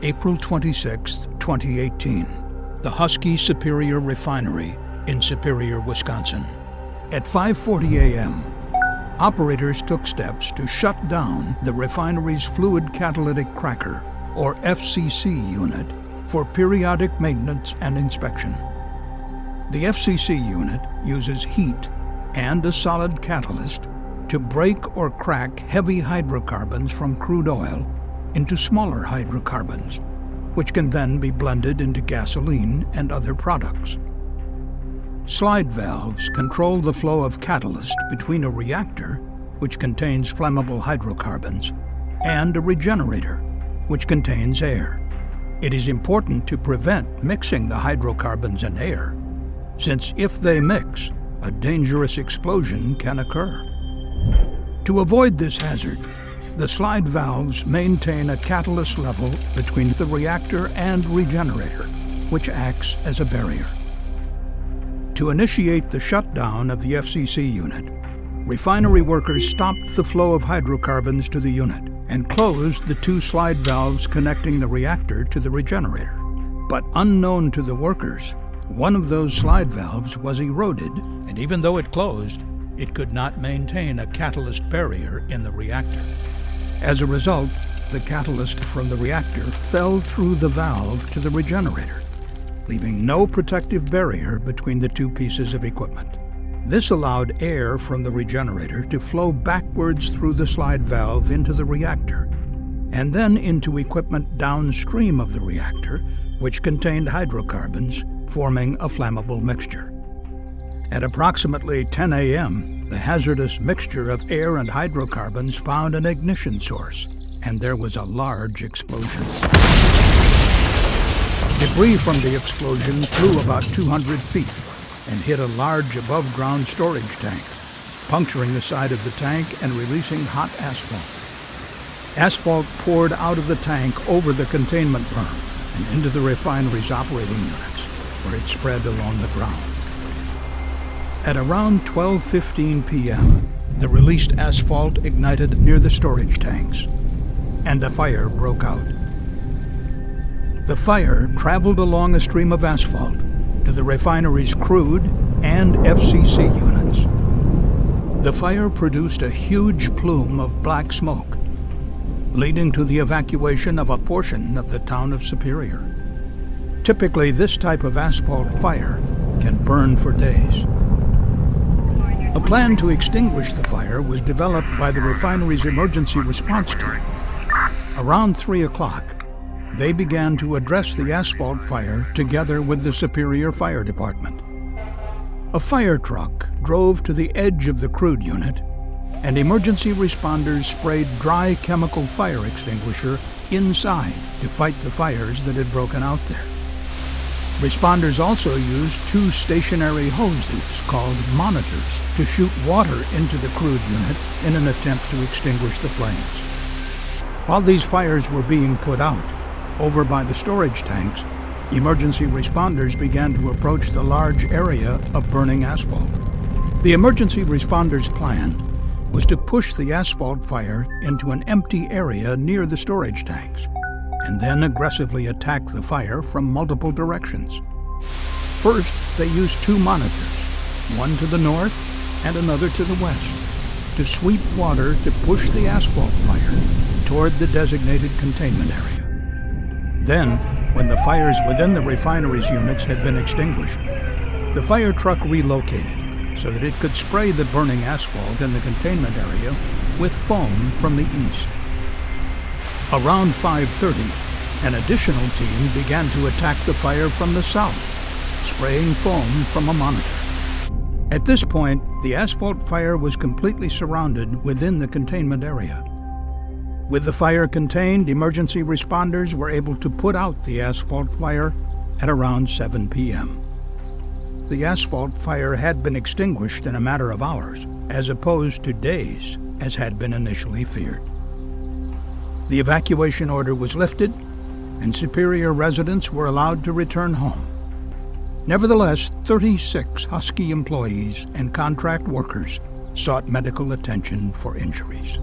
April 26, 2018, the Husky Superior Refinery in Superior, Wisconsin. At 5:40 a.m., operators took steps to shut down the refinery's fluid catalytic cracker, or FCC unit, for periodic maintenance and inspection. The FCC unit uses heat and a solid catalyst to break or crack heavy hydrocarbons from crude oil into smaller hydrocarbons, which can then be blended into gasoline and other products. Slide valves control the flow of catalyst between a reactor, which contains flammable hydrocarbons, and a regenerator, which contains air. It is important to prevent mixing the hydrocarbons and air, since if they mix, a dangerous explosion can occur. To avoid this hazard, the slide valves maintain a catalyst level between the reactor and regenerator, which acts as a barrier. To initiate the shutdown of the FCC unit, refinery workers stopped the flow of hydrocarbons to the unit and closed the two slide valves connecting the reactor to the regenerator. But unknown to the workers, one of those slide valves was eroded, and even though it closed, it could not maintain a catalyst barrier in the reactor. As a result, the catalyst from the reactor fell through the valve to the regenerator, leaving no protective barrier between the two pieces of equipment. This allowed air from the regenerator to flow backwards through the slide valve into the reactor, and then into equipment downstream of the reactor, which contained hydrocarbons, forming a flammable mixture. At approximately 10 a.m., the hazardous mixture of air and hydrocarbons found an ignition source, and there was a large explosion. Debris from the explosion flew about 200 feet and hit a large above-ground storage tank, puncturing the side of the tank and releasing hot asphalt. Asphalt poured out of the tank over the containment berm and into the refinery's operating units, where it spread along the ground. At around 12:15 p.m., the released asphalt ignited near the storage tanks, and a fire broke out. The fire traveled along a stream of asphalt to the refinery's crude and FCC units. The fire produced a huge plume of black smoke, leading to the evacuation of a portion of the town of Superior. Typically, this type of asphalt fire can burn for days. A plan to extinguish the fire was developed by the refinery's emergency response team. Around 3 o'clock, they began to address the asphalt fire together with the Superior Fire Department. A fire truck drove to the edge of the crude unit, and emergency responders sprayed dry chemical fire extinguisher inside to fight the fires that had broken out there. Responders also used two stationary hoses called monitors to shoot water into the crude unit in an attempt to extinguish the flames. While these fires were being put out, over by the storage tanks, emergency responders began to approach the large area of burning asphalt. The emergency responders' plan was to push the asphalt fire into an empty area near the storage tanks, and then aggressively attack the fire from multiple directions. First, they used two monitors, one to the north and another to the west, to sweep water to push the asphalt fire toward the designated containment area. Then, when the fires within the refinery's units had been extinguished, the fire truck relocated so that it could spray the burning asphalt in the containment area with foam from the east. Around 5:30, an additional team began to attack the fire from the south, spraying foam from a monitor. At this point, the asphalt fire was completely surrounded within the containment area. With the fire contained, emergency responders were able to put out the asphalt fire at around 7 p.m. The asphalt fire had been extinguished in a matter of hours, as opposed to days, as had been initially feared. The evacuation order was lifted, and Superior residents were allowed to return home. Nevertheless, 36 Husky employees and contract workers sought medical attention for injuries.